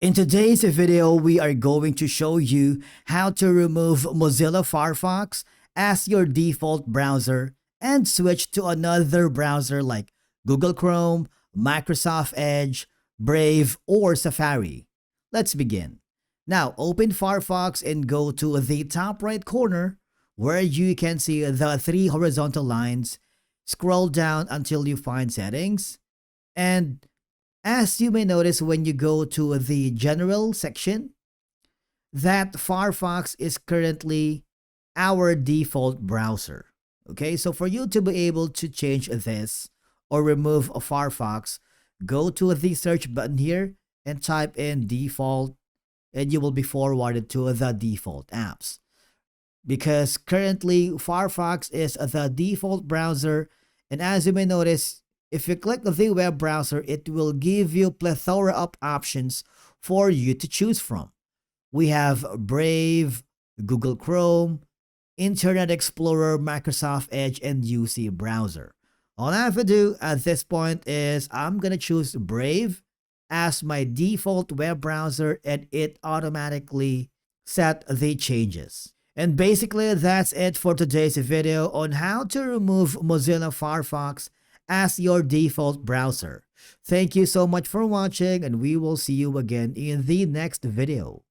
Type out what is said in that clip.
In today's video, we are going to show you how to remove Mozilla Firefox as your default browser and switch to another browser like Google Chrome, Microsoft Edge, Brave, or Safari. Let's begin. Now, open Firefox and go to the top right corner where you can see the three horizontal lines. Scroll down until you find Settings, and as you may notice when you go to the General section, that Firefox is currently our default browser. Okay, so for you to be able to change this or remove a Firefox, go to the search button here and type in default, and you will be forwarded to the default apps. Because currently Firefox is the default browser, and as you may notice, if you click the web browser, it will give you plethora of options for you to choose from. We have Brave, Google Chrome, Internet Explorer, Microsoft Edge, and UC browser. All I have to do at this point is I'm going to choose Brave as my default web browser, and it automatically set the changes. And basically that's it for today's video on how to remove Mozilla Firefox as your default browser. Thank you so much for watching, and we will see you again in the next video.